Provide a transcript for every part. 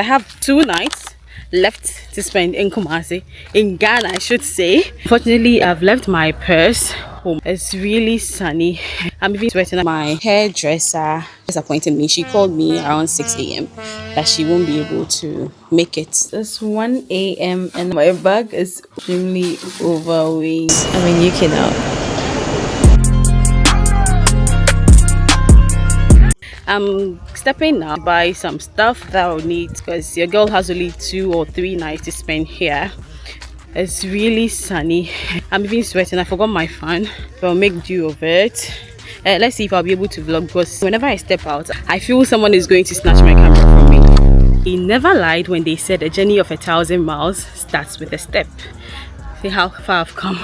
I have 2 nights left to spend in Kumasi, in Ghana I should say. Unfortunately, I've left my purse home. It's really sunny. I'm even sweating. My hairdresser disappointed me. She called me around 6 a.m. that she won't be able to make it. It's 1 a.m. and my bag is extremely overweight. I'm in UK now. I'm stepping now to buy some stuff that I'll need because your girl has only 2 or 3 nights to spend here. It's really sunny. I'm even sweating. I forgot my fan, but I'll make do of it. Let's see if I'll be able to vlog because whenever I step out, I feel someone is going to snatch my camera from me. They never lied when they said a journey of 1,000 miles starts with a step. See how far I've come.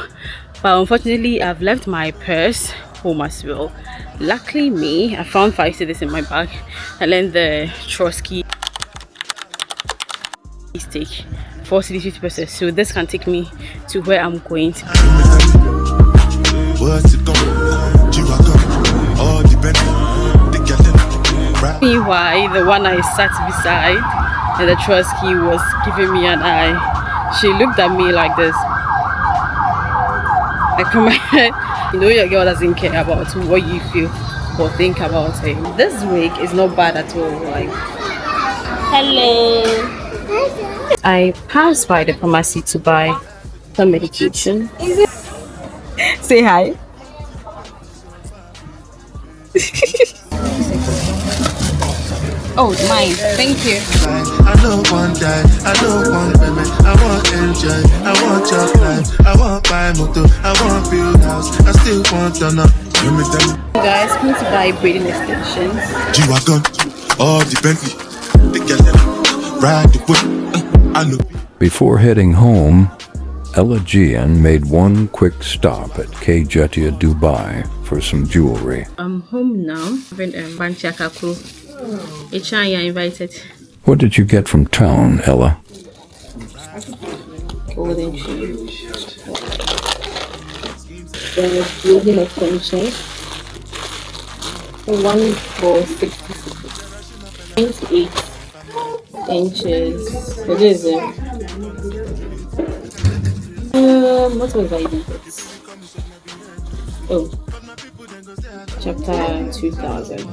But unfortunately, I've left my purse home as well. Luckily me, I found 5 cedis in my bag, and then the Trotsky take 4 cedis 50%. So this can take me to where I'm going to. Meanwhile, the one I sat beside and the Trotsky was giving me an eye. She looked at me like this. Like from my head. You know your girl doesn't care about what you feel or think about him. This wig is not bad at all. Like, hello. I passed by the pharmacy to buy some medication. Say hi. Oh, mine. Thank you. I don't want that. I don't want women. I want enjoy. I want your life. I want buy motor. I want build house. I still want to know. Guys, come to buy breathing extensions. G-Wagon, all the Bentley. Ride the whip. I know. Before heading home, Ella JEEN made one quick stop at Kejetia Dubai for some jewelry. I'm home now. Invited. What did you get from town, Ella? Golden shoes. Breathing extension. One for 28 inches. What is it? What was I doing? Oh, chapter 2000.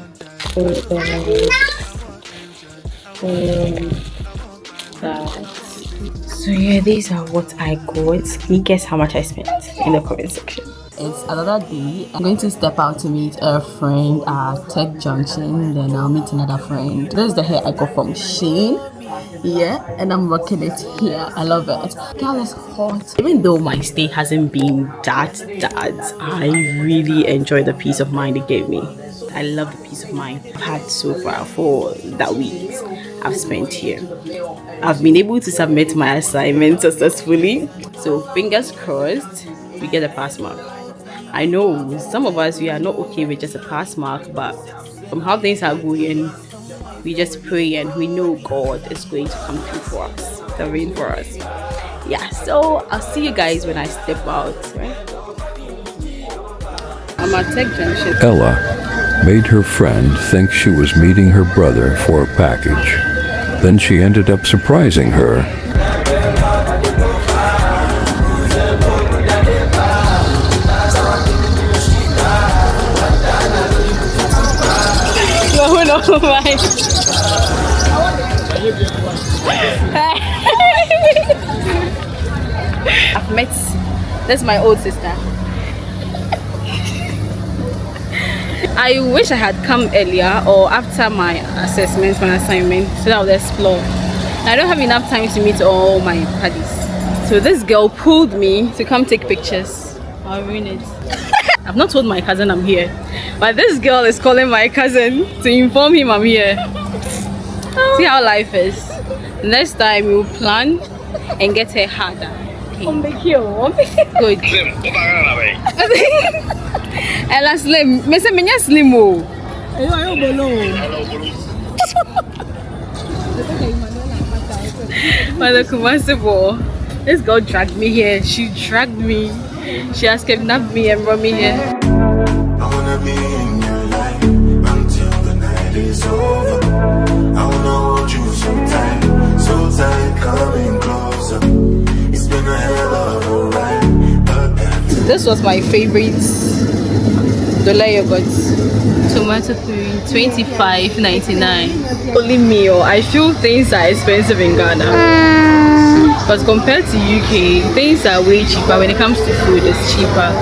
So yeah, these are what I got. Can you guess how much I spent in the comment section? It's another day. I'm going to step out to meet a friend at Tech Junction. Then I'll meet another friend. This is the hair I got from JEEN. Yeah, and I'm rocking it here. I love it. God, it's hot. Even though my stay hasn't been that, I really enjoy the peace of mind it gave me. I love the peace of mind I've had so far for that week I've spent here. I've been able to submit my assignment successfully. So fingers crossed, we get a pass mark. I know some of us, we are not okay with just a pass mark, but from how things are going, we just pray and we know God is going to come through for us, intervene for us. Yeah, so I'll see you guys when I step out, right? I'm at Tech Junction. Ella made her friend think she was meeting her brother for a package. Then she ended up surprising her. No, my. I've met, that's my old sister. I wish I had come earlier or after my assessment, my assignment, so that I would explore. I don't have enough time to meet all my buddies. So this girl pulled me to come take pictures. I'll ruin it. I've not told my cousin I'm here, but this girl is calling my cousin to inform him I'm here. See how life is. Next time we'll plan and get her harder. Good. Ella slim. Me say menya slim o. But Kumasi boy, this girl dragged me here. She dragged me. She has kidnapped me and brought me here. I wanna be in your life until the night is over. I wanna hold you so tight. This was my favorite dollar yogurt. Tomato puree, 25.99. Only meal. I feel things are expensive in Ghana. Because compared to UK, things are way cheaper. When it comes to food, it's cheaper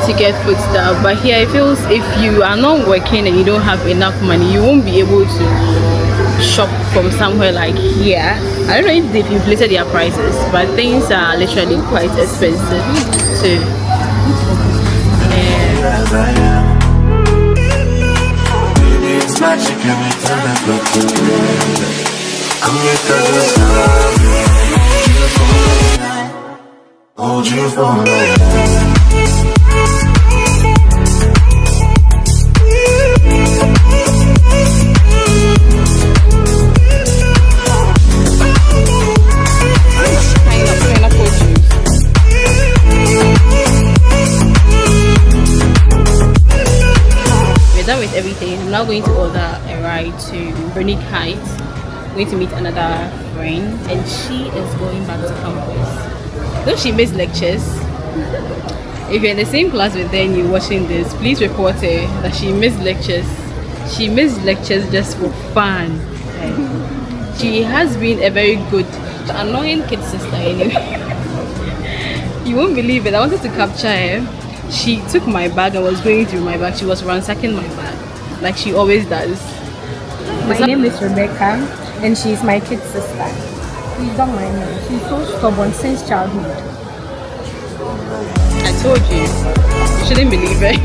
to get food stuff. But here it feels if you are not working and you don't have enough money, you won't be able to shop from somewhere like here. I don't know if they've inflated their prices, but things are literally quite expensive too. Hold you for a Done with everything. I'm now going to order a ride to Vernick Heights. I'm going to meet another friend, and she is going back to campus. Though she missed lectures, if you're in the same class with her and you're watching this, please report her that she missed lectures. She missed lectures just for fun. She has been a very good, annoying kid sister anyway. You won't believe it. I wanted to capture her. She took my bag and was going through my bag. She was ransacking my bag like she always does. My name is Rebecca and she's my kid sister. Please don't mind her. She's so stubborn since childhood. I told you. You shouldn't believe it.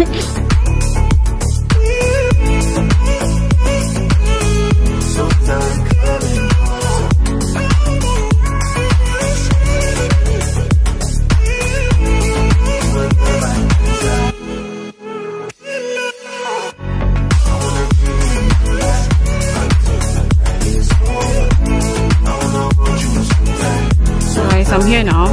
I'm here now.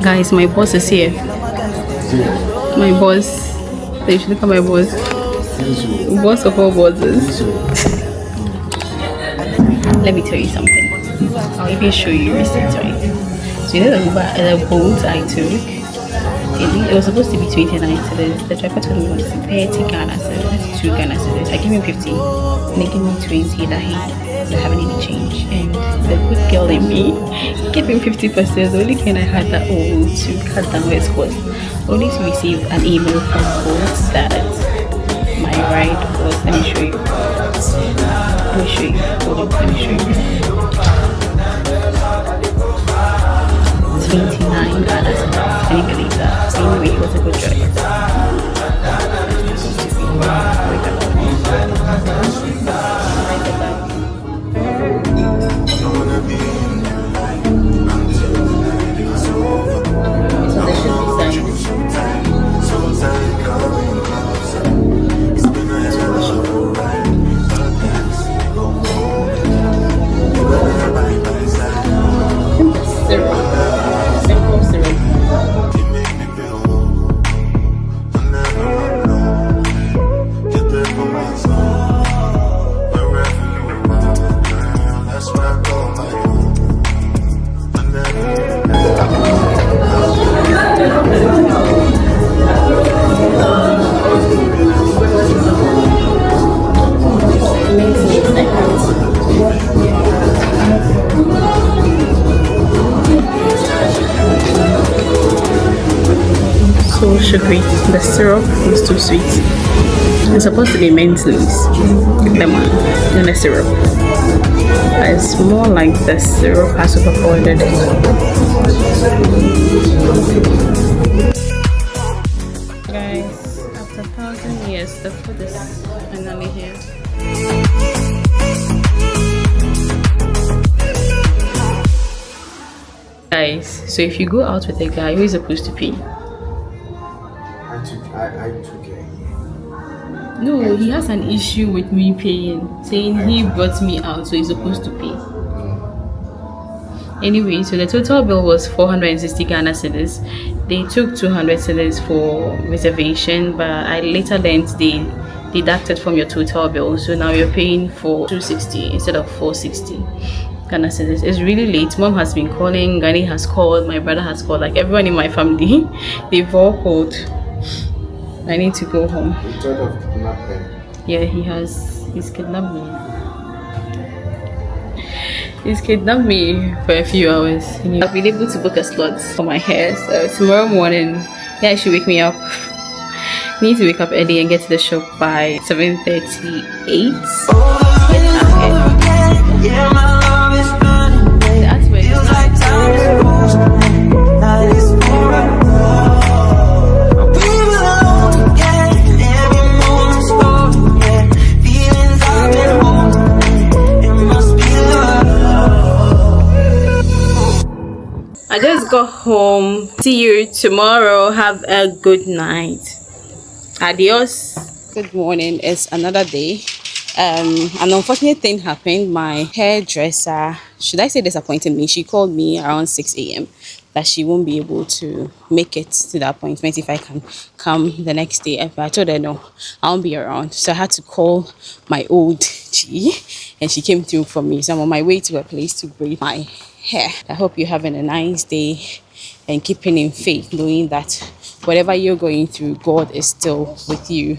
Guys, my boss is here. My boss. You should look at my boss. Boss of all bosses. Let me tell you something. I'll even show you receipts, right? So you know the boat I took, it was supposed to be 29 cedis. The driver told me it was 30 Ghana cedis, 2 Ghana cedis. I gave him 15 and they gave me 20 that he don't have any change. And the good girl in me gave him 50%. The only thing I had that to cut down his cost, only to receive an email from both that my ride was, let me show you. Hold on, let me show you. 29 Ghana cedis. Can you believe that? Anyway, it was a good drive. So sugary. The syrup is too sweet. It's supposed to be mint leaves, lemon, and the syrup. But it's more like the syrup has overpowdered it. Guys, after 1,000 years, the food is finally here. Guys, so if you go out with a guy, who is supposed to pay? I took it. No, he has an issue with me paying, saying he brought me out, so he's supposed to pay. Anyway, so the total bill was 460 Ghana cedis. They took 200 cedis for reservation, but I later learned they deducted from your total bill, so now you're paying for 260 instead of 460 Ghana cedis. It's really late. Mom has been calling, Gani has called, my brother has called, like everyone in my family. They've all called. I need to go home. Yeah, he's kidnapped me. He's kidnapped me for a few hours. I've been able to book a slot for my hair, so tomorrow morning, yeah, he should wake me up. I need to wake up early and get to the shop by 7:38. Yeah, my love is burning. That's where Feels like time is frozen. That is forever. We belong again. Every moment's golden. Yeah, feelings I've been holding. It must be love. I just got home. See you tomorrow. Have a good night. Adios. Good morning. It's another day. An unfortunate thing happened. My hairdresser, should I say, disappointed me. She called me around 6 a.m. that she won't be able to make it to the appointment if I can come the next day. But I told her no, I won't be around. So I had to call my old G, and she came through for me. So I'm on my way to a place to braid my hair. I hope you're having a nice day and keeping in faith, knowing that whatever you're going through, God is still with you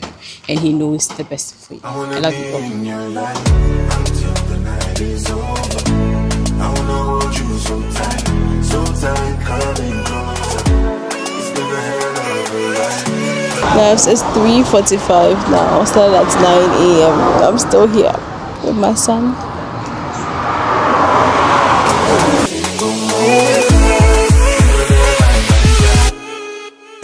and He knows the best for you. I love you all. In your life until the night is over. I wanna hold you so tight, coming closer. It's been a hell of a ride. Loves, it's 3:45 now. Started at 9 a.m. I'm still here with my son.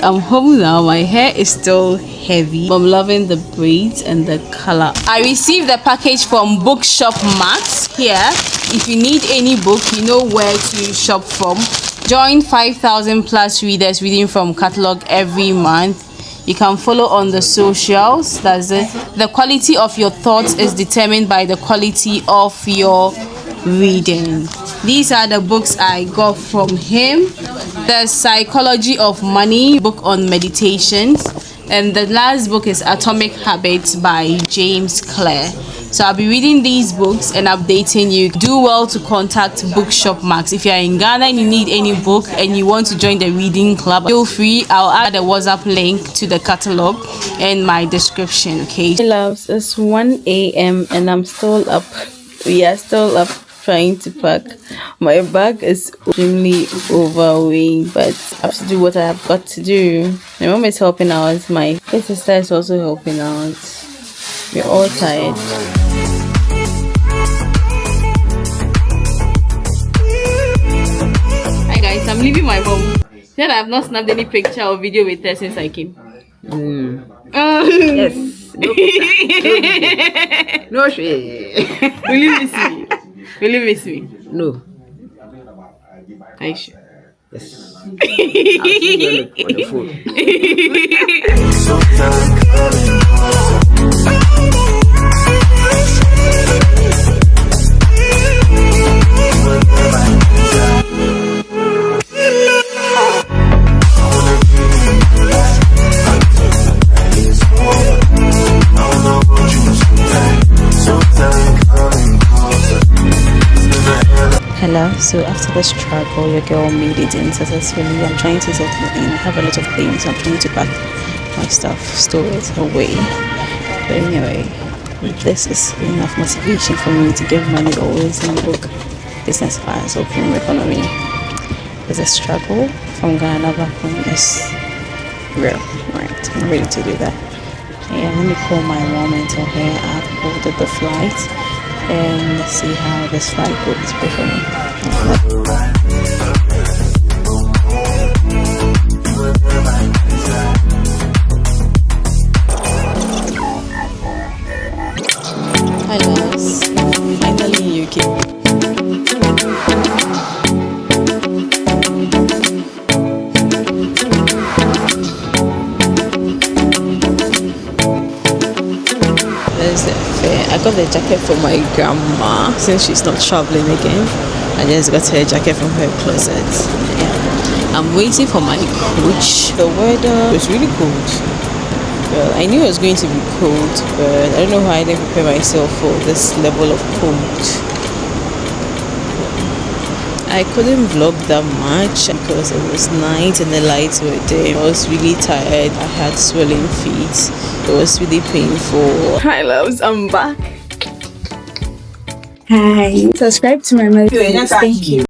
I'm home now. My hair is still heavy, but I'm loving the braids and the color. I received the package from Bookshop Max. Here, if you need any book, you know where to shop from. Join 5,000 plus readers reading from catalog every month. You can follow on the socials. That's it. The quality of your thoughts is determined by the quality of your reading. These are the books I got from him. The Psychology of Money book on meditations, and the last book is Atomic Habits by James Clear. So I'll be reading these books and updating you. Do well to contact Bookshop Max. If you're in Ghana and you need any book and you want to join the reading club, feel free. I'll add the WhatsApp link to the catalog in my description. Okay, hey loves, it's 1 a.m. and I'm still up. We are still up trying to pack. My bag is extremely overweight, but I have to do what I have got to do. My mom is helping out. My sister is also helping out. We're all tired. Hi guys, I'm leaving my mom. Said I have not snapped any picture or video with her since I came. Yes. No shame. Will you miss me? Will you miss me? No. Are you sure? Yes. I'll see you on the phone. So tight, coming closer. Hello, so after the struggle, your girl made it in successfully. I'm trying to settle in. I have a lot of things. I'm trying to pack my stuff, store it away. But anyway, this is enough motivation for me to give money always in book business class, open economy. There's a struggle from Ghana back home is real, right? I'm ready to do that. Yeah, let me call my mom and tell her I've ordered the flight and see how this flight goes for me. Hi guys, finally in UK. I got the jacket for my grandma since she's not traveling again. I just got her jacket from her closet. Yeah. I'm waiting for my coach. The weather was really cold. Well, I knew it was going to be cold, but I don't know how I didn't prepare myself for this level of cold. I couldn't vlog that much because it was night and the lights were dim. I was really tired. I had swelling feet. It was really painful. Hi loves, I'm back. Hi. Subscribe to my mother. Thank you.